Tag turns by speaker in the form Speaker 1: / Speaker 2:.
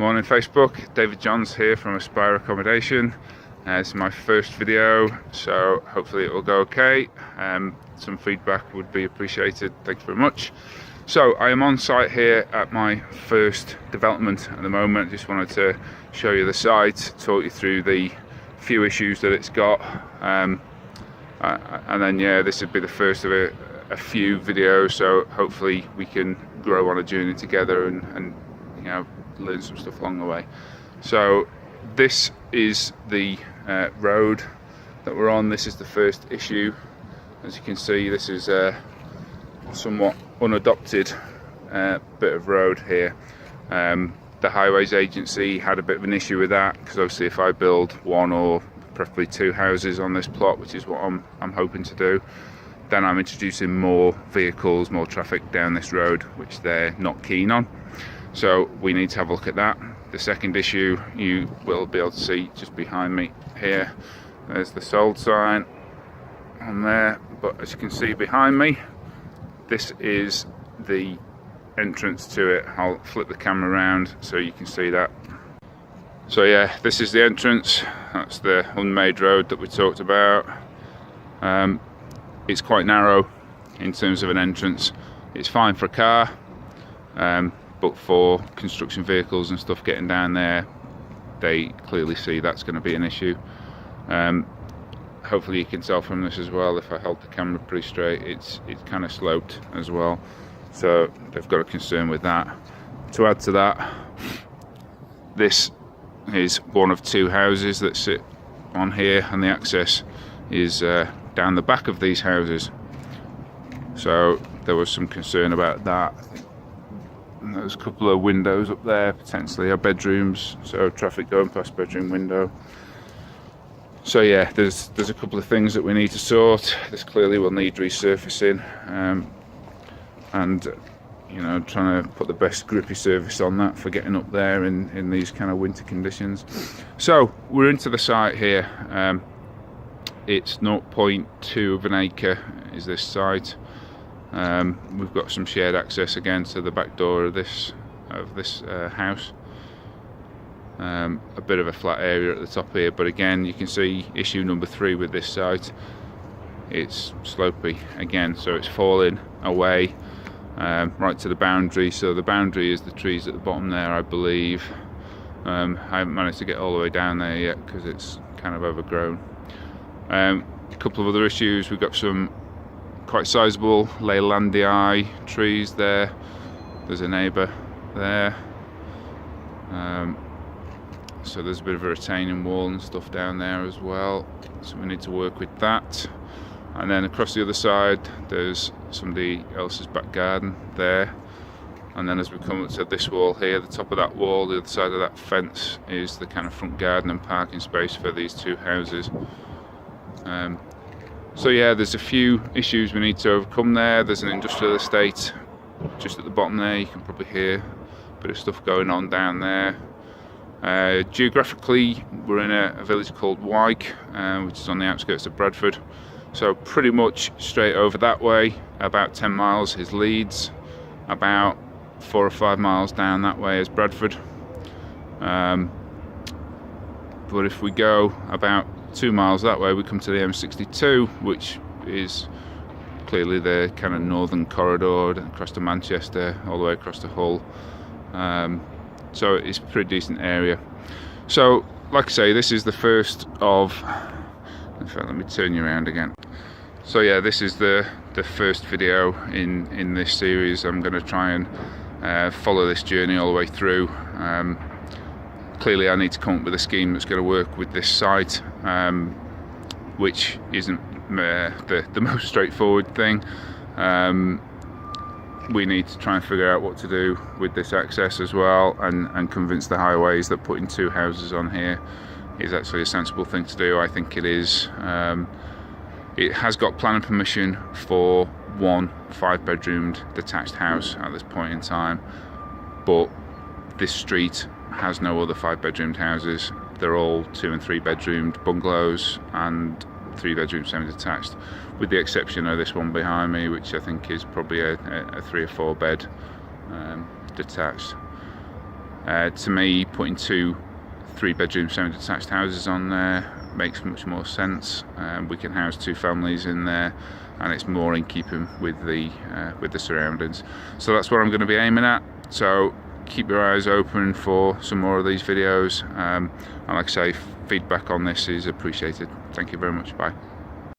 Speaker 1: Morning Facebook, David Johns here from Aspire Accommodation. It's my first video, so hopefully it will go okay. Some feedback would be appreciated, thank you very much. So I am on site here at my first development at the moment. Just wanted to show you the site, talk you through the few issues that it's got, and then this would be the first of a few videos, so hopefully we can grow on a journey together and you know, learn some stuff along the way. So this is the road that we're on. This is the first issue. As you can see, this is a somewhat unadopted bit of road here. The Highways Agency had a bit of an issue with that, because obviously if I build one or preferably two houses on this plot, which is what I'm hoping to do, then I'm introducing more vehicles, more traffic down this road, which they're not keen on. So we need to have a look at that. The second issue you will be able to see just behind me here. There's the sold sign on there, but as you can see behind me, this is the entrance to it. I'll flip the camera around so you can see that. So yeah, this is the entrance. That's the unmade road that we talked about. It's quite narrow in terms of an entrance. It's fine for a car, but for construction vehicles and stuff getting down there, they clearly see that's going to be an issue. Hopefully you can tell from this as well, if I hold the camera pretty straight, it's kind of sloped as well, so they've got a concern with that. To add to that, this is one of two houses that sit on here, and the access is down the back of these houses, so there was some concern about that. And there's a couple of windows up there, potentially are bedrooms, so traffic going past bedroom window. So yeah, there's a couple of things that we need to sort. This clearly will need resurfacing, and you know, trying to put the best grippy surface on that for getting up there in these kind of winter conditions. So we're into the site here. It's 0.2 of an acre is this site. We've got some shared access again to the back door of this house. A bit of a flat area at the top here, but again you can see issue number 3 with this site. It's slopey again, so it's falling away right to the boundary. So the boundary is the trees at the bottom there, I believe. I haven't managed to get all the way down there yet because it's kind of overgrown. A couple of other issues. We've got some quite sizable Leylandii trees there. There's a neighbour there. So there's a bit of a retaining wall and stuff down there as well, so we need to work with that. And then across the other side there's somebody else's back garden there, and then as we come up to this wall here, the top of that wall, the other side of that fence, is the kind of front garden and parking space for these two houses. So yeah, there's a few issues we need to overcome there. There's an industrial estate just at the bottom there, you can probably hear a bit of stuff going on down there. Geographically, we're in a village called WYKE, which is on the outskirts of Bradford. So pretty much straight over that way, about 10 miles is Leeds, about 4 or 5 miles down that way is Bradford. But if we go about 2 miles that way, we come to the M62, which is clearly the kind of northern corridor across to Manchester, all the way across to Hull. So it's a pretty decent area. So like I say, this is the first of, in fact let me turn you around again. So yeah, this is the first video in this series. I'm going to try and follow this journey all the way through. Clearly I need to come up with a scheme that's going to work with this site, which isn't the most straightforward thing. We need to try and figure out what to do with this access as well, and convince the highways that putting two houses on here is actually a sensible thing to do. I think it is. It has got planning permission for one 5-bedroomed detached house at this point in time, but this street has no other 5-bedroomed houses. They're all 2- and 3-bedroomed bungalows and 3-bedroom semi-detached, with the exception of this one behind me, which I think is probably a 3 or 4 bed detached. To me, putting 2 3-bedroom semi-detached houses on there makes much more sense. We can house 2 families in there, and it's more in keeping with the surroundings. So that's what I'm going to be aiming at. So keep your eyes open for some more of these videos, and like I say, feedback on this is appreciated. Thank you very much. Bye.